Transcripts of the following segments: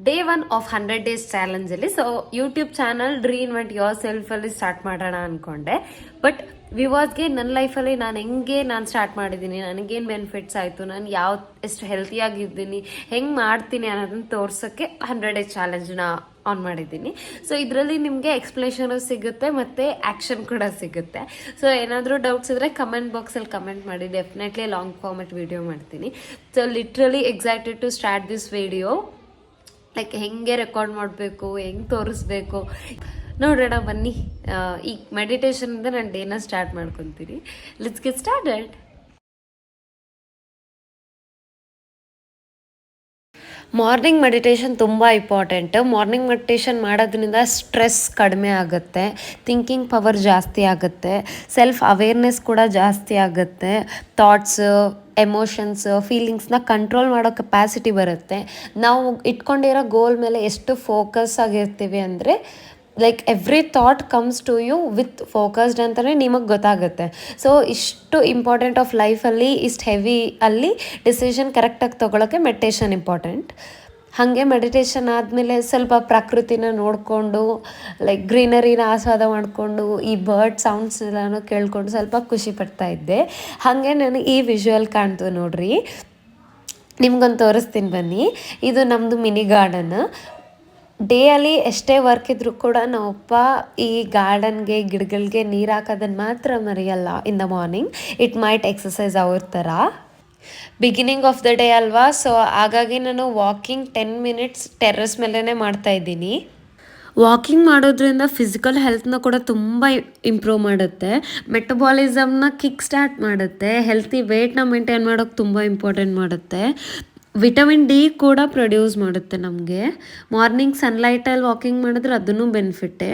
Day 1 of 100 days ಚಾಲೆಂಜಲ್ಲಿ. So YouTube channel reinvent your ಸೆಲ್ಫಲ್ಲಿ start ಮಾಡೋಣ ಅಂದ್ಕೊಂಡೆ. ಬಟ್ ವಿವಾಸ್ಗೆ ನನ್ನ ಲೈಫಲ್ಲಿ ನಾನು ಸ್ಟಾರ್ಟ್ ಮಾಡಿದ್ದೀನಿ, ನನಗೇನು ಬೆನಿಫಿಟ್ಸ್ ಆಯಿತು, ನಾನು ಎಷ್ಟು ಹೆಲ್ತಿಯಾಗಿದ್ದೀನಿ, ಹೆಂಗೆ ಮಾಡ್ತೀನಿ ಅನ್ನೋದನ್ನು ತೋರ್ಸೋಕ್ಕೆ 100 ಡೇಸ್ ಚಾಲೆಂಜ್ನ ಆನ್ ಮಾಡಿದ್ದೀನಿ. ಸೊ ಇದರಲ್ಲಿ ನಿಮಗೆ ಎಕ್ಸ್ಪ್ಲೇಷನು ಸಿಗುತ್ತೆ ಮತ್ತು ಆ್ಯಕ್ಷನ್ ಕೂಡ ಸಿಗುತ್ತೆ. ಸೊ ಏನಾದರೂ ಡೌಟ್ಸ್ ಇದ್ದರೆ ಕಮೆಂಟ್ ಬಾಕ್ಸಲ್ಲಿ ಕಮೆಂಟ್ ಮಾಡಿ, ಡೆಫಿನೆಟ್ಲಿ ಲಾಂಗ್ ಫಾರ್ಮೆಟ್ ವಿಡಿಯೋ ಮಾಡ್ತೀನಿ. So literally excited to start this video. Like ಹೆಂಗೆ ರೆಕಾರ್ಡ್ ಮಾಡಬೇಕು, ಹೆಂಗೆ ತೋರಿಸ್ಬೇಕು ನೋಡೋಣ ಬನ್ನಿ. ಈಗ ಮೆಡಿಟೇಷನಿಂದ ನಾನು ಡೇನ ಸ್ಟಾರ್ಟ್ ಮಾಡ್ಕೊತೀನಿ. Let's get started. Morning meditation ತುಂಬ ಇಂಪಾರ್ಟೆಂಟ್. ಮಾರ್ನಿಂಗ್ ಮೆಡಿಟೇಷನ್ ಮಾಡೋದ್ರಿಂದ ಸ್ಟ್ರೆಸ್ ಕಡಿಮೆ ಆಗುತ್ತೆ, ಥಿಂಕಿಂಗ್ ಪವರ್ ಜಾಸ್ತಿ ಆಗುತ್ತೆ, ಸೆಲ್ಫ್ ಅವೇರ್ನೆಸ್ ಕೂಡ ಜಾಸ್ತಿ ಆಗುತ್ತೆ, ಥಾಟ್ಸ್, ಎಮೋಷನ್ಸ್, ಫೀಲಿಂಗ್ಸ್ನ ಕಂಟ್ರೋಲ್ ಮಾಡೋ ಕೆಪಾಸಿಟಿ ಬರುತ್ತೆ. ನಾವು ಇಟ್ಕೊಂಡಿರೋ ಗೋಲ್ ಮೇಲೆ ಎಷ್ಟು ಫೋಕಸ್ ಆಗಿರ್ತೀವಿ ಅಂದರೆ like every thought comes to you with focused ಅಂತಲೇ ನಿಮಗೆ ಗೊತ್ತಾಗುತ್ತೆ. ಸೊ ಇಷ್ಟು ಇಂಪಾರ್ಟೆಂಟ್ ಆಫ್ ಲೈಫಲ್ಲಿ, ಇಷ್ಟು ಹೆವಿ ಅಲ್ಲಿ ಡಿಸಿಷನ್ ಕರೆಕ್ಟಾಗಿ ತೊಗೊಳಕ್ಕೆ ಮೆಡಿಟೇಷನ್ ಇಂಪಾರ್ಟೆಂಟ್. ಹಾಗೆ ಮೆಡಿಟೇಷನ್ ಆದಮೇಲೆ ಸ್ವಲ್ಪ ಪ್ರಕೃತಿನ ನೋಡಿಕೊಂಡು, ಲೈಕ್ ಗ್ರೀನರಿನ ಆಸ್ವಾದ ಮಾಡಿಕೊಂಡು, ಈ ಬರ್ಡ್ ಸೌಂಡ್ಸ್ ಎಲ್ಲನೂ ಕೇಳ್ಕೊಂಡು ಸ್ವಲ್ಪ ಖುಷಿ ಪಡ್ತಾ ಇದ್ದೆ. ಹಾಗೆ ನನಗೆ ಈ ವಿಜುವಲ್ ಕಾಣ್ತು ನೋಡ್ರಿ, ನಿಮ್ಗೊಂದು ತೋರಿಸ್ತೀನಿ ಬನ್ನಿ. ಇದು ನಮ್ಮದು ಮಿನಿ ಗಾರ್ಡನ್. ಡೇಯಲ್ಲಿ ಎಷ್ಟೇ ವರ್ಕ್ ಇದ್ದರೂ ಕೂಡ ನಮ್ಮಪ್ಪ ಈ ಗಾರ್ಡನ್ಗೆ, ಗಿಡಗಳಿಗೆ ನೀರು ಹಾಕೋದನ್ನು ಮಾತ್ರ ಮರೆಯಲ್ಲ. In the morning it might exercise ಅವ್ರ ಥರ. ಬಿಗಿನಿಂಗ್ ಆಫ್ ದ ಡೇ ಅಲ್ವಾ, ಸೊ ಹಾಗಾಗಿ ನಾನು ವಾಕಿಂಗ್ 10 ಮಿನಿಟ್ಸ್ ಟೆರ್ರಸ್ ಮೇಲೇ ಮಾಡ್ತಾಯಿದ್ದೀನಿ. ವಾಕಿಂಗ್ ಮಾಡೋದ್ರಿಂದ ಫಿಸಿಕಲ್ ಹೆಲ್ತ್ನ ಕೂಡ ತುಂಬ ಇಂಪ್ರೂವ್ ಮಾಡುತ್ತೆ, ಮೆಟಬಾಲಿಸಮ್ನ ಕಿಕ್ ಸ್ಟಾರ್ಟ್ ಮಾಡುತ್ತೆ, ಹೆಲ್ತಿ ವೆಯ್ಟ್ನ ಮೇಂಟೈನ್ ಮಾಡೋಕ್ಕೆ ತುಂಬ ಇಂಪಾರ್ಟೆಂಟ್ ಮಾಡುತ್ತೆ, ವಿಟಮಿನ್ ಡಿ ಕೂಡ ಪ್ರೊಡ್ಯೂಸ್ ಮಾಡುತ್ತೆ ನಮಗೆ. ಮಾರ್ನಿಂಗ್ ಸನ್ಲೈಟಲ್ಲಿ ವಾಕಿಂಗ್ ಮಾಡಿದ್ರೆ ಅದನ್ನು ಬೆನಿಫಿಟ್ಟೆ.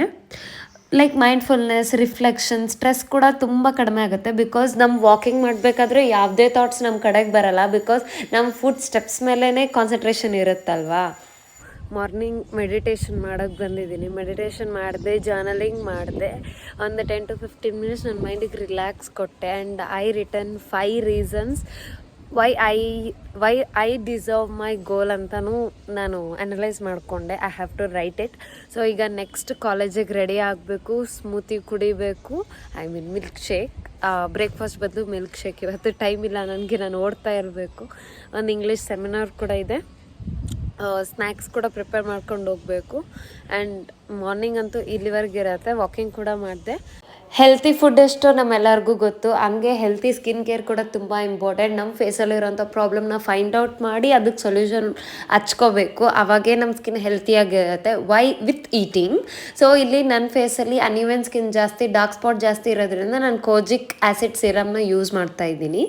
ಲೈಕ್ ಮೈಂಡ್ಫುಲ್ನೆಸ್, ರಿಫ್ಲೆಕ್ಷನ್, ಸ್ಟ್ರೆಸ್ ಕೂಡ ತುಂಬ ಕಡಿಮೆ ಆಗುತ್ತೆ. ಬಿಕಾಸ್ ನಮ್ಮ ವಾಕಿಂಗ್ ಮಾಡಬೇಕಾದ್ರೆ ಯಾವುದೇ ಥಾಟ್ಸ್ ನಮ್ಮ ಕಡೆಗೆ ಬರಲ್ಲ, ಬಿಕಾಸ್ ನಮ್ಮ ಫುಡ್ ಸ್ಟೆಪ್ಸ್ ಮೇಲೇ ಕಾನ್ಸಂಟ್ರೇಷನ್ ಇರುತ್ತಲ್ವಾ. ಮಾರ್ನಿಂಗ್ ಮೆಡಿಟೇಷನ್ ಮಾಡೋಕ್ಕೆ ಬಂದಿದ್ದೀನಿ. ಮೆಡಿಟೇಷನ್ ಮಾಡಿದೆ, ಜರ್ನಲಿಂಗ್ ಮಾಡಿದೆ. ಒಂದು 10 to 15 ಮಿನಿಟ್ಸ್ ನನ್ನ ಮೈಂಡಿಗೆ ರಿಲ್ಯಾಕ್ಸ್ ಕೊಟ್ಟೆ. And I return 5 reasons why I deserve my goal ಅಂತಲೂ ನಾನು ಅನಲೈಸ್ ಮಾಡಿಕೊಂಡೆ. I have to write it. So ಈಗ ನೆಕ್ಸ್ಟ್ ಕಾಲೇಜಿಗೆ ರೆಡಿ ಆಗಬೇಕು, ಸ್ಮೂತಿ ಕುಡಿಬೇಕು, I mean milkshake. Breakfast ಬದಲು ಮಿಲ್ಕ್ ಶೇಕ್. ಇವತ್ತು ಟೈಮ್ ಇಲ್ಲ ನನಗೆ, ನಾನು ಓಡ್ತಾ ಇರಬೇಕು. ಒಂದು ಇಂಗ್ಲೀಷ್ ಸೆಮಿನಾರ್ ಕೂಡ ಇದೆ, ಸ್ನ್ಯಾಕ್ಸ್ ಕೂಡ ಪ್ರಿಪೇರ್ ಮಾಡ್ಕೊಂಡು ಹೋಗಬೇಕು. ಆ್ಯಂಡ್ ಮಾರ್ನಿಂಗ್ ಅಂತೂ ಇಲ್ಲಿವರೆಗೆ ಇರುತ್ತೆ. ವಾಕಿಂಗ್ ಕೂಡ ಮಾಡಿದೆ. ಹೆಲ್ತಿ ಫುಡ್ ಎಷ್ಟು ನಮ್ಮೆಲ್ಲರಿಗೂ ಗೊತ್ತು, ಹಂಗೆ ಹೆಲ್ತಿ ಸ್ಕಿನ್ ಕೇರ್ ಕೂಡ ತುಂಬ ಇಂಪಾರ್ಟೆಂಟ್. ನಮ್ಮ ಫೇಸಲ್ಲಿರೋಂಥ ಪ್ರಾಬ್ಲಮ್ನ ಫೈಂಡ್ ಔಟ್ ಮಾಡಿ ಅದಕ್ಕೆ ಸೊಲ್ಯೂಷನ್ ಹಚ್ಕೋಬೇಕು, ಅವಾಗೇ ನಮ್ಮ ಸ್ಕಿನ್ ಹೆಲ್ತಿಯಾಗಿರುತ್ತೆ. Why with eating. ಸೊ ಇಲ್ಲಿ ನನ್ನ ಫೇಸಲ್ಲಿ ಅನ್ಇವೆನ್ ಸ್ಕಿನ್ ಜಾಸ್ತಿ, ಡಾರ್ಕ್ ಸ್ಪಾಟ್ ಜಾಸ್ತಿ ಇರೋದ್ರಿಂದ ನಾನು ಕೋಜಿಕ್ ಆ್ಯಸಿಡ್ ಸಿರಮ್ನ ಯೂಸ್ ಮಾಡ್ತಾಯಿದ್ದೀನಿ.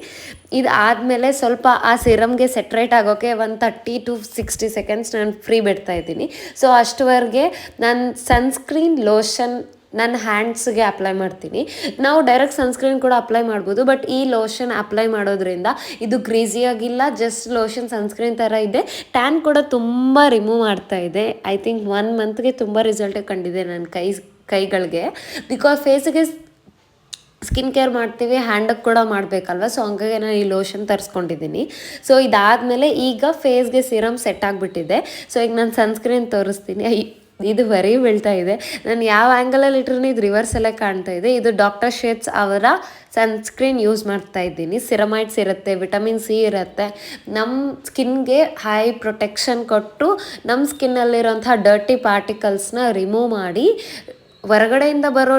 ಇದಾದಮೇಲೆ ಸ್ವಲ್ಪ ಆ ಸಿರಮ್ಗೆ ಸೆಟ್ರೇಟ್ ಆಗೋಕ್ಕೆ ಒಂದು 30 to 60 ಸೆಕೆಂಡ್ಸ್ ನಾನು ಫ್ರೀ ಬಿಡ್ತಾಯಿದ್ದೀನಿ. ಸೊ ಅಷ್ಟುವರೆಗೆ ನಾನು ಸನ್ಸ್ಕ್ರೀನ್ ಲೋಷನ್ ನನ್ನ ಹ್ಯಾಂಡ್ಸ್ಗೆ ಅಪ್ಲೈ ಮಾಡ್ತೀನಿ. ನಾವು ಡೈರೆಕ್ಟ್ ಸನ್ಸ್ಕ್ರೀನ್ ಕೂಡ ಅಪ್ಲೈ ಮಾಡ್ಬೋದು, ಬಟ್ ಈ ಲೋಷನ್ ಅಪ್ಲೈ ಮಾಡೋದ್ರಿಂದ ಇದು ಗ್ರೀಸಿಯಾಗಿಲ್ಲ, ಜಸ್ಟ್ ಲೋಷನ್ ಸನ್ಸ್ಕ್ರೀನ್ ಥರ ಇದೆ. ಟ್ಯಾನ್ ಕೂಡ ತುಂಬ ರಿಮೂವ್ ಮಾಡ್ತಾ ಇದೆ. ಐ ಥಿಂಕ್ 1 ಮಂತ್ಗೆ ತುಂಬ ರಿಸಲ್ಟ್ ಕಂಡಿದೆ ನನ್ನ ಕೈಗಳಿಗೆ. ಬಿಕಾಸ್ ಫೇಸಿಗೆ ಸ್ಕಿನ್ ಕೇರ್ ಮಾಡ್ತೀವಿ, ಹ್ಯಾಂಡಿಗೆ ಕೂಡ ಮಾಡಬೇಕಲ್ವ. ಸೊ ಹಂಗಾಗಿ ನಾನು ಈ ಲೋಷನ್ ತರಿಸ್ಕೊಂಡಿದ್ದೀನಿ. ಸೊ ಇದಾದಮೇಲೆ ಈಗ ಫೇಸ್ಗೆ ಸಿರಮ್ ಸೆಟ್ ಆಗಿಬಿಟ್ಟಿದೆ. ಸೊ ಈಗ ನಾನು ಸನ್ಸ್ಕ್ರೀನ್ ತೋರಿಸ್ತೀನಿ. ಇದು ಬರೀ ಬೀಳ್ತಾ ಇದೆ, ನಾನು ಯಾವ ಆ್ಯಂಗಲಲ್ಲಿ ಇಟ್ರೂ ಇದು ರಿವರ್ಸಲ್ಲೇ ಕಾಣ್ತಾ ಇದೆ. ಇದು ಡಾಕ್ಟರ್ ಶೇಟ್ಸ್ ಅವರ ಸನ್ಸ್ಕ್ರೀನ್ ಯೂಸ್ ಮಾಡ್ತಾ ಇದ್ದೀನಿ. ಸಿರಮೈಡ್ಸ್ ಇರುತ್ತೆ, ವಿಟಮಿನ್ ಸಿ ಇರುತ್ತೆ, ನಮ್ಮ ಸ್ಕಿನ್ಗೆ ಹೈ ಪ್ರೊಟೆಕ್ಷನ್ ಕೊಟ್ಟು ನಮ್ಮ ಸ್ಕಿನ್ನಲ್ಲಿರೋಂಥ ಡರ್ಟಿ ಪಾರ್ಟಿಕಲ್ಸ್ನ ರಿಮೂವ್ ಮಾಡಿ ಹೊರಗಡೆಯಿಂದ ಬರೋ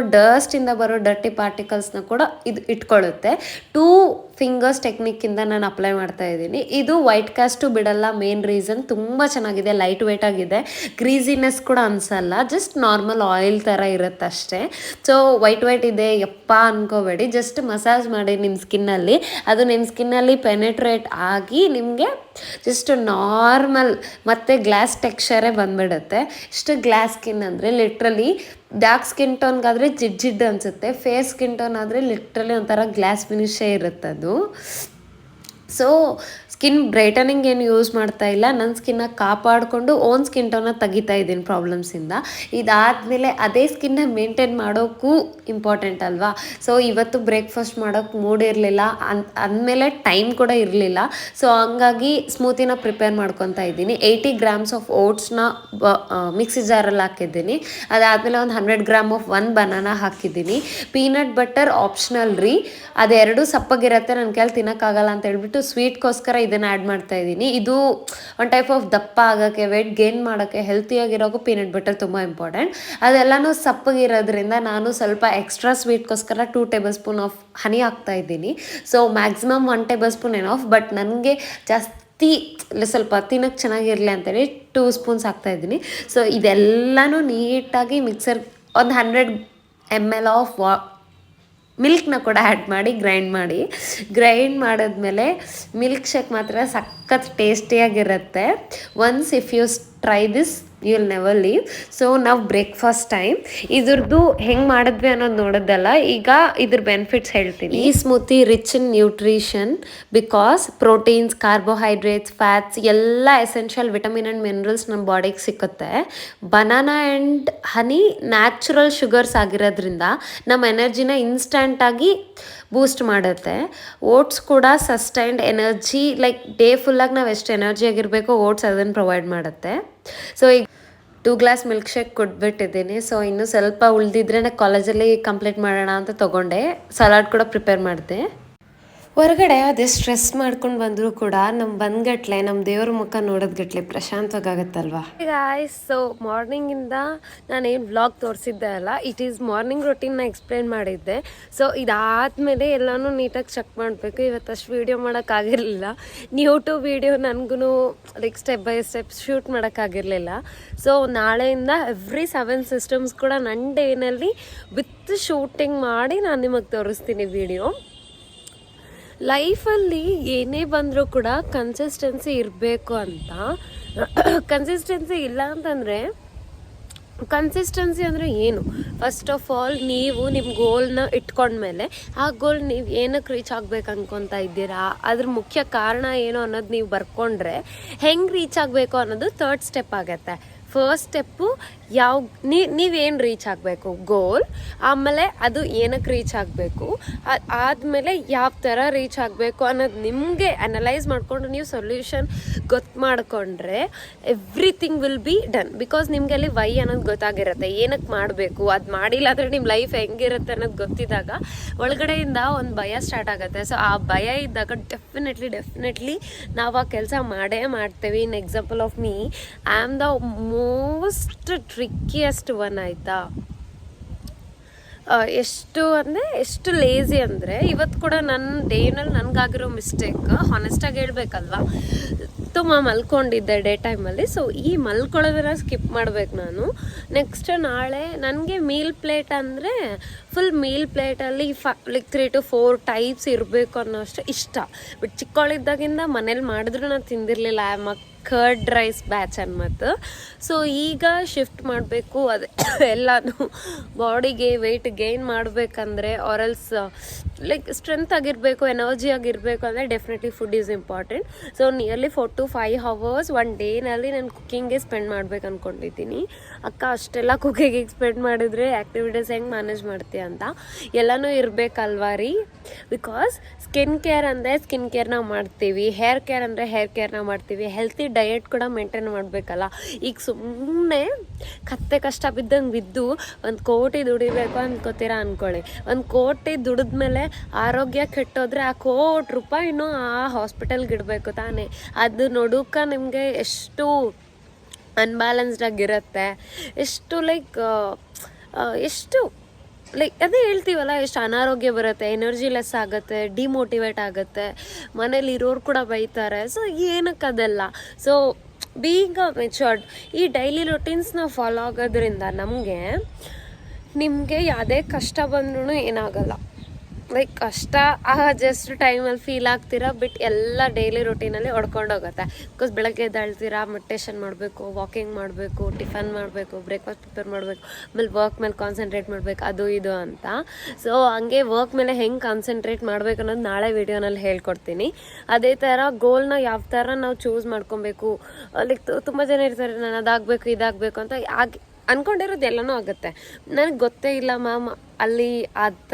ಡರ್ಟಿ ಪಾರ್ಟಿಕಲ್ಸ್ನ ಕೂಡ ಇದು ಇಟ್ಕೊಳ್ಳುತ್ತೆ. 2 ಫಿಂಗರ್ಸ್ ಟೆಕ್ನಿಕ್ಕಿಂದ ನಾನು ಅಪ್ಲೈ ಮಾಡ್ತಾ ಇದ್ದೀನಿ. ಇದು ವೈಟ್ ಕಾಸ್ಟು ಬಿಡಲ್ಲ, ಮೇನ್ ರೀಸನ್. ತುಂಬ ಚೆನ್ನಾಗಿದೆ, ಲೈಟ್ ವೇಟ್ ಆಗಿದೆ, ಗ್ರೀಸಿನೆಸ್ ಕೂಡ ಅನಿಸಲ್ಲ, ಜಸ್ಟ್ ನಾರ್ಮಲ್ ಆಯಿಲ್ ಥರ ಇರುತ್ತೆ ಅಷ್ಟೇ. ಸೊ ವೈಟ್ ಇದೆ ಯಪ್ಪ ಅನ್ಕೋಬೇಡಿ, ಜಸ್ಟ್ ಮಸಾಜ್ ಮಾಡಿ ನಿಮ್ಮ ಸ್ಕಿನ್ನಲ್ಲಿ, ಅದು ನಿಮ್ಮ ಸ್ಕಿನ್ನಲ್ಲಿ ಪೆನೆಟ್ರೇಟ್ ಆಗಿ ನಿಮಗೆ ಜಸ್ಟ್ ನಾರ್ಮಲ್ ಮತ್ತು ಗ್ಲಾಸ್ ಟೆಕ್ಸ್ಚರೇ ಬಂದುಬಿಡುತ್ತೆ. ಇಷ್ಟು ಗ್ಲಾಸ್ ಸ್ಕಿನ್ ಅಂದರೆ ಲಿಟ್ರಲಿ ಡಾರ್ಕ್ ಸ್ಕಿನ್ ಟೋನ್ಗಾದರೆ ಜಿಡ್ ಅನಿಸುತ್ತೆ, ಫೇರ್ ಸ್ಕಿನ್ ಟೋನ್ ಆದರೆ ಲಿಟ್ರಲಿ ಒಂಥರ ಗ್ಲಾಸ್ ಫಿನಿಶೇ ಇರುತ್ತೆ ಅದು. ಸೊ ಸ್ಕಿನ್ ಬ್ರೈಟನಿಂಗ್ ಏನು ಯೂಸ್ ಮಾಡ್ತಾ ಇಲ್ಲ, ನನ್ನ ಸ್ಕಿನ್ನ ಕಾಪಾಡಿಕೊಂಡು ಓನ್ ಸ್ಕಿನ್ ಟೋನ್ನ ತೆಗಿತಾ ಇದ್ದೀನಿ ಪ್ರಾಬ್ಲಮ್ಸಿಂದ. ಇದಾದಮೇಲೆ ಅದೇ ಸ್ಕಿನ್ನ ಮೇಂಟೈನ್ ಮಾಡೋಕ್ಕೂ ಇಂಪಾರ್ಟೆಂಟ್ ಅಲ್ವಾ. ಸೊ ಇವತ್ತು ಬ್ರೇಕ್ಫಾಸ್ಟ್ ಮಾಡೋಕ್ಕೆ ಮೂಡ್ ಇರಲಿಲ್ಲ, ಅಂದಮೇಲೆ ಟೈಮ್ ಕೂಡ ಇರಲಿಲ್ಲ. ಸೊ ಹಂಗಾಗಿ ಸ್ಮೂತಿನ ಪ್ರಿಪೇರ್ ಮಾಡ್ಕೊತಾ ಇದ್ದೀನಿ. 80 ಗ್ರಾಮ್ಸ್ ಆಫ್ ಓಟ್ಸ್ನ ಮಿಕ್ಸಿ ಜಾರಲ್ಲಿ ಹಾಕಿದ್ದೀನಿ. ಅದಾದಮೇಲೆ ಒಂದು 100 ಗ್ರಾಮ್ ಆಫ್ 1 ಬನಾನಾ ಹಾಕಿದ್ದೀನಿ. ಪೀನಟ್ ಬಟರ್ ಆಪ್ಷನಲ್ ರೀ, ಅದೆರಡು ಸಪ್ಪಗಿರುತ್ತೆ, ನನ್ನ ಕೈಯಲ್ಲಿ ತಿನ್ನೋಕ್ಕಾಗಲ್ಲ ಅಂತ ಹೇಳ್ಬಿಟ್ಟು ಸ್ವೀಟ್ಗೋಸ್ಕರ ಇದನ್ನು ಆ್ಯಡ್ ಮಾಡ್ತಾ ಇದ್ದೀನಿ. ಇದು ಒಂದು ಟೈಪ್ ಆಫ್ ದಪ್ಪ ಆಗೋಕ್ಕೆ, ವೆಯ್ಟ್ ಗೇನ್ ಮಾಡೋಕ್ಕೆ, ಹೆಲ್ತಿಯಾಗಿರೋಕ್ಕೂ ಪೀನಟ್ ಬಟರ್ ತುಂಬ ಇಂಪಾರ್ಟೆಂಟ್. ಅದೆಲ್ಲನೂ ಸಪ್ಪಗಿರೋದ್ರಿಂದ ನಾನು ಸ್ವಲ್ಪ ಎಕ್ಸ್ಟ್ರಾ ಸ್ವೀಟ್ಗೋಸ್ಕರ 2 ಟೇಬಲ್ ಸ್ಪೂನ್ ಆಫ್ ಹನಿ ಹಾಕ್ತಾ ಇದ್ದೀನಿ. ಸೊ ಮ್ಯಾಕ್ಸಿಮಮ್ 1 ಟೇಬಲ್ ಸ್ಪೂನ್ ಏನೋ ಆಫ್, ಬಟ್ ನನಗೆ ಜಾಸ್ತಿ ಸ್ವಲ್ಪ ತಿನ್ನೋಕ್ಕೆ ಚೆನ್ನಾಗಿರಲಿ ಅಂತೇಳಿ 2 ಸ್ಪೂನ್ಸ್ ಹಾಕ್ತಾಯಿದ್ದೀನಿ. ಸೊ ಇದೆಲ್ಲನೂ ನೀಟಾಗಿ ಮಿಕ್ಸರ್ ಒಂದು 100 ml ಆಫ್ ಮಿಲ್ಕ್ನ ಕೂಡ ಆ್ಯಡ್ ಮಾಡಿ ಗ್ರೈಂಡ್ ಮಾಡಿದ್ಮೇಲೆ ಮಿಲ್ಕ್ ಶೇಕ್ ಮಾತ್ರ ಸಖತ್ ಟೇಸ್ಟಿಯಾಗಿರುತ್ತೆ. Once if you try this you will never leave. So ನಾವು ಬ್ರೇಕ್ಫಾಸ್ಟ್ ಟೈಮ್ ಇದ್ರದ್ದು ಹೆಂಗೆ ಮಾಡಿದ್ವಿ ಅನ್ನೋದು ನೋಡೋದಲ್ಲ, ಈಗ ಇದ್ರ ಬೆನಿಫಿಟ್ಸ್ ಹೇಳ್ತೀನಿ. ಈ smoothie rich in nutrition because proteins, carbohydrates, fats ಎಲ್ಲ ಎಸೆನ್ಷಿಯಲ್ ವಿಟಮಿನ್ ಆ್ಯಂಡ್ ಮಿನರಲ್ಸ್ ನಮ್ಮ ಬಾಡಿಗೆ ಸಿಕ್ಕುತ್ತೆ. Banana and honey natural sugars ಆಗಿರೋದ್ರಿಂದ ನಮ್ಮ ಎನರ್ಜಿನ ಇನ್ಸ್ಟಂಟಾಗಿ ಬೂಸ್ಟ್ ಮಾಡುತ್ತೆ. ಓಟ್ಸ್ ಕೂಡ ಸಸ್ಟೈನ್ಡ್ ಎನರ್ಜಿ, ಲೈಕ್ ಡೇ ಫುಲ್ಲಾಗಿ ನಾವು ಎಷ್ಟು ಎನರ್ಜಿ ಆಗಿರಬೇಕೋ ಓಟ್ಸ್ ಅದನ್ನು ಪ್ರೊವೈಡ್ ಮಾಡುತ್ತೆ. ಸೊ ಈಗ 2 ಗ್ಲಾಸ್ ಮಿಲ್ಕ್ ಶೇಕ್ ಕೊಟ್ಬಿಟ್ಟಿದ್ದೀನಿ. ಸೊ ಇನ್ನೂ ಸ್ವಲ್ಪ ಉಳಿದಿದ್ರೆ ನಾನು ಕಾಲೇಜಲ್ಲಿ ಕಂಪ್ಲೀಟ್ ಮಾಡೋಣ ಅಂತ ತೊಗೊಂಡೆ. ಸಲಾಡ್ ಕೂಡ ಪ್ರಿಪೇರ್ ಮಾಡಿದೆ. ಹೊರಗಡೆ ಅದೇ ಸ್ಟ್ರೆಸ್ ಮಾಡ್ಕೊಂಡು ಬಂದರೂ ಕೂಡ ಬಂದ್ಗಟ್ಲೆ ನಮ್ಮ ದೇವ್ರ ಮುಖ ನೋಡೋದ್ಗಟ್ಲೆ ಪ್ರಶಾಂತವಾಗುತ್ತಲ್ವಾ. ಗಾಯ್ಸ್, ಸೊ ಮಾರ್ನಿಂಗಿಂದ ನಾನೇನು ವ್ಲಾಗ್ ತೋರಿಸಿದ್ದೆ ಅಲ್ಲ, ಇಟ್ ಈಸ್ ಮಾರ್ನಿಂಗ್ ರೊಟೀನ್ನ ಎಕ್ಸ್ಪ್ಲೇನ್ ಮಾಡಿದ್ದೆ. ಸೊ ಇದಾದಮೇಲೆ ಎಲ್ಲನೂ ನೀಟಾಗಿ ಚೆಕ್ ಮಾಡಬೇಕು. ಇವತ್ತಷ್ಟು ವೀಡಿಯೋ ಮಾಡೋಕ್ಕಾಗಿರಲಿಲ್ಲ. ನ್ಯೂ ಟು ವೀಡಿಯೋ ನನಗೂ like step by step shoot ಮಾಡೋಕ್ಕಾಗಿರಲಿಲ್ಲ. ಸೊ ನಾಳೆಯಿಂದ ಎವ್ರಿ 7 ಸಿಸ್ಟಮ್ಸ್ ಕೂಡ ನನ್ನ ಡೇನಲ್ಲಿ ವಿತ್ ಶೂಟಿಂಗ್ ಮಾಡಿ ನಾನು ನಿಮಗೆ ತೋರಿಸ್ತೀನಿ ವೀಡಿಯೋ. ಲೈಫಲ್ಲಿ ಏನೇ ಬಂದರೂ ಕೂಡ ಕನ್ಸಿಸ್ಟೆನ್ಸಿ ಇರಬೇಕು ಅಂತ. ಕನ್ಸಿಸ್ಟೆನ್ಸಿ ಇಲ್ಲ ಅಂತಂದರೆ, ಕನ್ಸಿಸ್ಟೆನ್ಸಿ ಅಂದರೆ ಏನು? ಫಸ್ಟ್ ಆಫ್ ಆಲ್ ನೀವು ನಿಮ್ಮ ಗೋಲ್ನ ಇಟ್ಕೊಂಡ್ಮೇಲೆ ಆ ಗೋಲ್ ನೀವು ಏನಕ್ಕೆ ರೀಚ್ ಆಗಬೇಕು ಅನ್ಕೊತಾ ಇದ್ದೀರಾ, ಅದ್ರ ಮುಖ್ಯ ಕಾರಣ ಏನು ಅನ್ನೋದು ನೀವು ಬರ್ಕೊಂಡ್ರೆ ಹೆಂಗೆ ರೀಚ್ ಆಗಬೇಕು ಅನ್ನೋದು 3rd ಸ್ಟೆಪ್ ಆಗುತ್ತೆ. ಫಸ್ಟ್ ಸ್ಟೆಪ್ಪು ನೀವೇನು ರೀಚ್ ಆಗಬೇಕು ಗೋಲ್, ಆಮೇಲೆ ಅದು ಏನಕ್ಕೆ ರೀಚ್ ಆಗಬೇಕು, ಆದಮೇಲೆ ಯಾವ ಥರ ರೀಚ್ ಆಗಬೇಕು ಅನ್ನೋದು ನಿಮಗೆ ಅನಲೈಸ್ ಮಾಡಿಕೊಂಡು ನೀವು ಸೊಲ್ಯೂಷನ್ ಗೊತ್ತು ಮಾಡಿಕೊಂಡ್ರೆ everything will be done. Because ನಿಮಗೆ ಅಲ್ಲಿ ವೈ ಅನ್ನೋದು ಗೊತ್ತಾಗಿರುತ್ತೆ, ಏನಕ್ಕೆ ಮಾಡಬೇಕು. ಅದು ಮಾಡಿಲ್ಲ ಅಂದರೆ ನಿಮ್ಮ ಲೈಫ್ ಹೆಂಗಿರುತ್ತೆ ಅನ್ನೋದು ಗೊತ್ತಿದ್ದಾಗ ಒಳಗಡೆಯಿಂದ ಒಂದು ಭಯ ಸ್ಟಾರ್ಟ್ ಆಗುತ್ತೆ. ಸೊ ಆ ಭಯ ಇದ್ದಾಗ ಡೆಫಿನೆಟ್ಲಿ ನಾವು ಆ ಕೆಲಸ ಮಾಡೇ ಮಾಡ್ತೇವೆ. In example of me, I am the most trickiest one, ಆಯಿತಾ. ಎಷ್ಟು ಲೇಸಿ ಅಂದರೆ ಇವತ್ತು ಕೂಡ ನನ್ನ ಡೇನಲ್ಲಿ ನನಗಾಗಿರೋ ಮಿಸ್ಟೇಕ್ ಹಾನೆಸ್ಟಾಗಿ ಹೇಳ್ಬೇಕಲ್ವಾ, ತುಂಬ ಮಲ್ಕೊಂಡಿದ್ದೆ ಡೇ ಟೈಮಲ್ಲಿ. ಸೊ ಈ ಮಲ್ಕೊಳ್ಳೋದನ್ನ ಸ್ಕಿಪ್ ಮಾಡಬೇಕು ನಾನು. ನೆಕ್ಸ್ಟ್ ನಾಳೆ ನನಗೆ ಮೀಲ್ ಪ್ಲೇಟ್ ಅಂದರೆ ಫುಲ್ ಮೀಲ್ ಪ್ಲೇಟಲ್ಲಿ ಲೈಕ್ 3 to 4 ಟೈಪ್ಸ್ ಇರಬೇಕು ಅನ್ನೋಷ್ಟು ಇಷ್ಟ. ಬಟ್ ಚಿಕ್ಕವಳಿದ್ದಾಗಿಂದ ಮನೇಲಿ ಮಾಡಿದ್ರು ನಾನು ತಿಂದಿರಲಿಲ್ಲ. I am a curd rice batch ಅನ್ಮತ್ತು. ಸೊ ಈಗ ಶಿಫ್ಟ್ ಮಾಡಬೇಕು. ಅದು ಎಲ್ಲನೂ ಬಾಡಿಗೆ ವೆಯ್ಟ್ ಗೇನ್ ಮಾಡಬೇಕಂದ್ರೆ ಆರಲ್ಸ್ ಲೈಕ್ ಸ್ಟ್ರೆಂತ್ ಆಗಿರಬೇಕು, ಎನರ್ಜಿ ಆಗಿರಬೇಕು ಅಂದರೆ definitely food is important. So nearly 4 to 5 hours one ಡೇನಲ್ಲಿ ನಾನು ಕುಕ್ಕಿಂಗ್ಗೆ ಸ್ಪೆಂಡ್ ಮಾಡ್ಬೇಕು ಅಂದ್ಕೊಂಡಿದ್ದೀನಿ. ಅಕ್ಕ ಅಷ್ಟೆಲ್ಲ ಕುಕ್ಕಿಂಗಿಗೆ ಸ್ಪೆಂಡ್ ಮಾಡಿದರೆ ಆ್ಯಕ್ಟಿವಿಟೀಸ್ ಹೆಂಗೆ ಮ್ಯಾನೇಜ್ ಮಾಡ್ತೀಯ ಅಂತ ಎಲ್ಲನೂ ಇರಬೇಕಲ್ವಾ ರೀ. ಬಿಕಾಸ್ ಸ್ಕಿನ್ ಕೇರ್ ಅಂದರೆ ಸ್ಕಿನ್ ಕೇರ್ನ ಮಾಡ್ತೀವಿ, ಹೇರ್ ಕೇರ್ ಅಂದರೆ ಹೇರ್ ಕೇರ್ನ ಮಾಡ್ತೀವಿ, ಹೆಲ್ತಿ ಡಯಟ್ ಕೂಡ ಮೇಂಟೈನ್ ಮಾಡಬೇಕಲ್ಲ. ಈಗ ಸುಮ್ಮನೆ ಕಷ್ಟ ಬಿದ್ದು 1 ಕೋಟಿ ದುಡಿಬೇಕು ಅನ್ಕೋತೀರಾ ಅಂದ್ಕೊಳ್ಳಿ. 1 ಕೋಟಿ ದುಡಿದ್ಮೇಲೆ ಆರೋಗ್ಯ ಕೆಟ್ಟೋದ್ರೆ ಆ 1 ಕೋಟಿ ರೂಪಾಯಿನೂ ಆ ಹಾಸ್ಪಿಟಲ್ಗೆ ಇಡಬೇಕು ತಾನೇ. ಅದು ನೋಡೋಕೆ ನಿಮಗೆ ಎಷ್ಟು ಅನ್ಬ್ಯಾಲೆನ್ಸ್ಡ್ ಆಗಿರುತ್ತೆ, ಎಷ್ಟು ಅದೇ ಹೇಳ್ತೀವಲ್ಲ, ಎಷ್ಟು ಅನಾರೋಗ್ಯ ಬರುತ್ತೆ, ಎನರ್ಜಿ ಲೆಸ್ ಆಗುತ್ತೆ, ಡಿಮೋಟಿವೇಟ್ ಆಗುತ್ತೆ, ಮನೇಲಿ ಇರೋರು ಕೂಡ ಬೈತಾರೆ. ಸೊ ಏನಕ್ಕೆ ಅದೆಲ್ಲ. ಸೊ ಬೀಯಿಂಗ್ ಅ ಮೆಚೂರ್ಡ್ ಈ ಡೈಲಿ ರೊಟೀನ್ಸ್ನ ಫಾಲೋ ಆಗೋದ್ರಿಂದ ನಿಮಗೆ ಯಾವುದೇ ಕಷ್ಟ ಬಂದ್ರೂ ಏನಾಗಲ್ಲ. ಲೈಕ್ ಕಷ್ಟ ಜಸ್ಟ್ ಟೈಮಲ್ಲಿ ಫೀಲ್ ಆಗ್ತೀರಾ, ಬಟ್ ಎಲ್ಲ ಡೈಲಿ ರೊಟೀನಲ್ಲಿ ಹೊಡ್ಕೊಂಡು ಹೋಗುತ್ತೆ. ಬಿಕಾಸ್ ಬೆಳಗ್ಗೆ ಎದ್ದೇಳ್ತೀರಾ, ಮೆಡಿಟೇಷನ್ ಮಾಡಬೇಕು, ವಾಕಿಂಗ್ ಮಾಡಬೇಕು, ಟಿಫನ್ ಮಾಡಬೇಕು, ಬ್ರೇಕ್ಫಾಸ್ಟ್ ಪ್ರಿಪೇರ್ ಮಾಡಬೇಕು, ಆಮೇಲೆ ವರ್ಕ್ ಮೇಲೆ ಕಾನ್ಸಂಟ್ರೇಟ್ ಮಾಡಬೇಕು, ಅದು ಇದು ಅಂತ. ಸೊ ಹಂಗೆ ವರ್ಕ್ ಮೇಲೆ ಹೆಂಗೆ ಕಾನ್ಸಂಟ್ರೇಟ್ ಮಾಡಬೇಕು ಅನ್ನೋದು ನಾಳೆ ವೀಡಿಯೋನಲ್ಲಿ ಹೇಳ್ಕೊಡ್ತೀನಿ. ಅದೇ ಥರ ಗೋಲ್ನ ಯಾವ ಥರ ನಾವು ಚೂಸ್ ಮಾಡ್ಕೊಬೇಕು. ಲೈಕ್ ತುಂಬ ಜನ ಇರ್ತಾರೆ, ನಾನು ಅದಾಗಬೇಕು ಇದಾಗಬೇಕು ಅಂತ ಅಂದ್ಕೊಂಡಿರೋದು ಎಲ್ಲನೂ ಆಗುತ್ತೆ. ನನಗೆ ಗೊತ್ತೇ ಇಲ್ಲ ಮ್ಯಾಮ್, ಅಲ್ಲಿ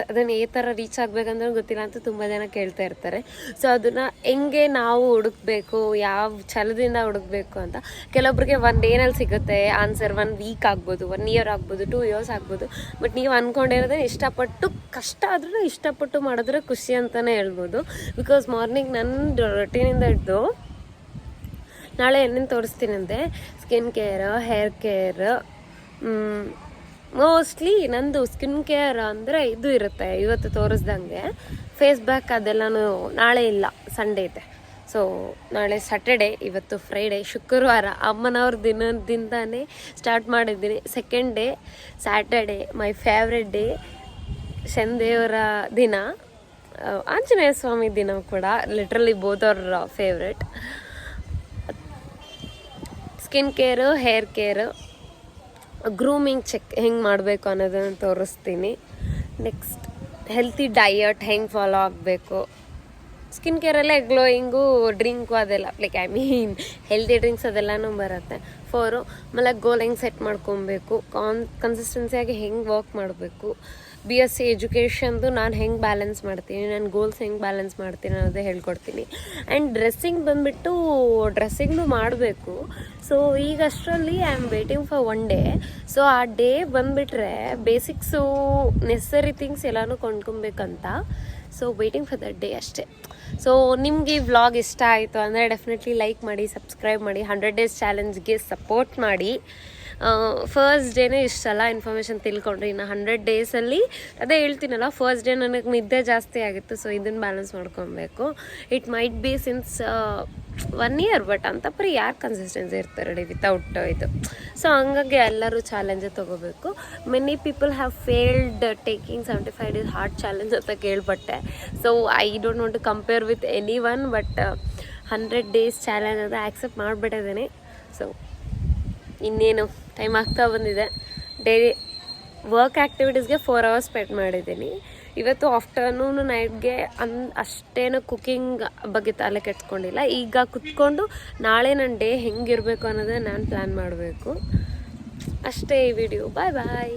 ಅದನ್ನು ಈ ಥರ ರೀಚ್ ಆಗಬೇಕಂದ್ರೆ ಗೊತ್ತಿಲ್ಲ ಅಂತ ತುಂಬ ಜನ ಕೇಳ್ತಾ ಇರ್ತಾರೆ. ಸೊ ಅದನ್ನು ಹೆಂಗೆ ನಾವು ಹುಡುಕ್ಬೇಕು, ಯಾವ ಛಲದಿಂದ ಹುಡುಕ್ಬೇಕು ಅಂತ. ಕೆಲವೊಬ್ರಿಗೆ 1 ಡೇನಲ್ಲಿ ಸಿಗುತ್ತೆ ಆನ್ಸರ್, 1 ವೀಕ್ ಆಗ್ಬೋದು, 1 ಇಯರ್ ಆಗ್ಬೋದು, 2 ಇಯರ್ಸ್ ಆಗ್ಬೋದು. ಬಟ್ ನೀವು ಅಂದ್ಕೊಂಡಿರೋದನ್ನ ಇಷ್ಟಪಟ್ಟು, ಕಷ್ಟ ಆದ್ರೂ ಇಷ್ಟಪಟ್ಟು ಮಾಡಿದ್ರೆ ಖುಷಿ ಅಂತಲೇ ಹೇಳ್ಬೋದು. ಬಿಕಾಸ್ ಮಾರ್ನಿಂಗ್ ನನ್ನ ರೊಟೀನಿಂದ ಹಿಡ್ದು ನಾಳೆ ಏನೇನು ತೋರಿಸ್ತೀನಿ ಅಂದರೆ skin care, hair care, mostly ನಂದು ಸ್ಕಿನ್ ಕೇರ್ ಅಂದರೆ ಇದು ಇರುತ್ತೆ. ಇವತ್ತು ತೋರಿಸ್ದಂಗೆ ಫೇಸ್ ಬ್ಯಾಕ್ ಅದೆಲ್ಲನೂ ನಾಳೆ ಇಲ್ಲ, ಸಂಡೇ ಇದೆ. ಸೊ ನಾಳೆ ಸ್ಯಾಟರ್ಡೇ, ಇವತ್ತು ಫ್ರೈಡೇ, ಶುಕ್ರವಾರ ಅಮ್ಮನವ್ರ ದಿನದಿಂದನೇ ಸ್ಟಾರ್ಟ್ ಮಾಡಿದ್ದೀನಿ. Second day Saturday, my favourite day, ಶನಿದೇವರ ದಿನ, ಆಂಜನೇಯ ಸ್ವಾಮಿ ದಿನ ಕೂಡ, literally both our favourite. Skin care, hair care, grooming check ಹೆಂಗೆ ಮಾಡಬೇಕು ಅನ್ನೋದನ್ನು ತೋರಿಸ್ತೀನಿ. ನೆಕ್ಸ್ಟ್ ಹೆಲ್ತಿ ಡಯಟ್ ಹೆಂಗೆ ಫಾಲೋ ಆಗಬೇಕು. ಸ್ಕಿನ್ ಕೇರಲ್ಲೇ ಗ್ಲೋಯಿಂಗು, ಡ್ರಿಂಕು ಅದೆಲ್ಲ, ಲೈಕ್ ಹೆಲ್ದಿ ಡ್ರಿಂಕ್ಸ್ ಅದೆಲ್ಲನೂ ಬರುತ್ತೆ. 4 ಆಮೇಲೆ ಗೋಲ್ ಹೆಂಗೆ ಸೆಟ್ ಮಾಡ್ಕೊಬೇಕು, ಕನ್ಸಿಸ್ಟೆನ್ಸಿಯಾಗಿ ಹೆಂಗೆ ವರ್ಕ್ ಮಾಡಬೇಕು, BSc ಎಜುಕೇಷನ್ದು ನಾನು ಹೆಂಗೆ ಬ್ಯಾಲೆನ್ಸ್ ಮಾಡ್ತೀನಿ, ನನ್ನ ಗೋಲ್ಸ್ ಹೆಂಗೆ ಬ್ಯಾಲೆನ್ಸ್ ಮಾಡ್ತೀನಿ ಅನ್ನೋದೇ ಹೇಳ್ಕೊಡ್ತೀನಿ. ಆ್ಯಂಡ್ ಡ್ರೆಸ್ಸಿಂಗ್ ಬಂದುಬಿಟ್ಟು ಡ್ರೆಸ್ಸಿಂಗ್ನು ಮಾಡಬೇಕು. ಸೊ ಈಗ ಅಷ್ಟರಲ್ಲಿ I am waiting for 1 day. So ಆ ಡೇ ಬಂದುಬಿಟ್ರೆ ಬೇಸಿಕ್ಸು, ನೆಸಸರಿ ಥಿಂಗ್ಸ್ ಎಲ್ಲನೂ ಕೊಂಡ್ಕೊಬೇಕಂತ. So waiting for that day ಅಷ್ಟೇ. ಸೊ ನಿಮಗೆ ಈ ವ್ಲಾಗ್ ಇಷ್ಟ ಆಯಿತು ಅಂದರೆ ಡೆಫಿನೆಟ್ಲಿ ಲೈಕ್ ಮಾಡಿ, ಸಬ್ಸ್ಕ್ರೈಬ್ ಮಾಡಿ, 100 ಡೇಸ್ ಚಾಲೆಂಜ್ಗೆ ಸಪೋರ್ಟ್ ಮಾಡಿ. ಫಸ್ಟ್ ಡೇನೇ ಇಷ್ಟಲ್ಲ ಇನ್ಫಾರ್ಮೇಷನ್ ತಿಳ್ಕೊಂಡ್ರಿ. ಇನ್ನು 100 ಡೇಸಲ್ಲಿ ಅದೇ ಹೇಳ್ತೀನಲ್ಲ, ಫಸ್ಟ್ ಡೇ ನನಗೆ ನಿದ್ದೆ ಜಾಸ್ತಿ ಆಗಿತ್ತು. ಸೊ ಇದನ್ನು ಬ್ಯಾಲೆನ್ಸ್ ಮಾಡ್ಕೊಬೇಕು. It might be since 1 year, but ಅಂತ ಪರಿ ಯಾರು ಕನ್ಸಿಸ್ಟೆನ್ಸಿ ಇರ್ತಾರೆ ನೋಡಿ ವಿತೌಟ್ ಇದು. ಸೊ ಹಂಗಾಗಿ ಎಲ್ಲರೂ ಚಾಲೆಂಜೇ ತೊಗೋಬೇಕು. Many people have failed taking 75 days hard challenge ಅಂತ ಕೇಳ್ಪಟ್ಟೆ. So I don't want to compare with any one, but 100 days challenge ಅಂತ ಆ್ಯಕ್ಸೆಪ್ಟ್ ಮಾಡಿಬಿಟ್ಟಿದ್ದೀನಿ. ಸೊ ಇನ್ನೇನು ಟೈಮ್ ಆಗ್ತಾ ಬಂದಿದೆ. ಡೈಲಿ ವರ್ಕ್ ಆ್ಯಕ್ಟಿವಿಟೀಸ್ಗೆ 4 ಅವರ್ಸ್ ಸ್ಪೆಂಡ್ ಮಾಡಿದ್ದೀನಿ. ಇವತ್ತು ಆಫ್ಟರ್ನೂನು ನೈಟ್ಗೆ ಅಷ್ಟೇನು ಕುಕ್ಕಿಂಗ್ ಬಗ್ಗೆ ತಲೆ ಕೆಡ್ಸ್ಕೊಂಡಿಲ್ಲ. ಈಗ ಕುತ್ಕೊಂಡು ನಾಳೆ ನನ್ನ ಡೇ ಹೆಂಗಿರಬೇಕು ಅನ್ನೋದೇ ನಾನು ಪ್ಲ್ಯಾನ್ ಮಾಡಬೇಕು. ಅಷ್ಟೇ ಈ ವಿಡಿಯೋ. ಬಾಯ್ ಬಾಯ್.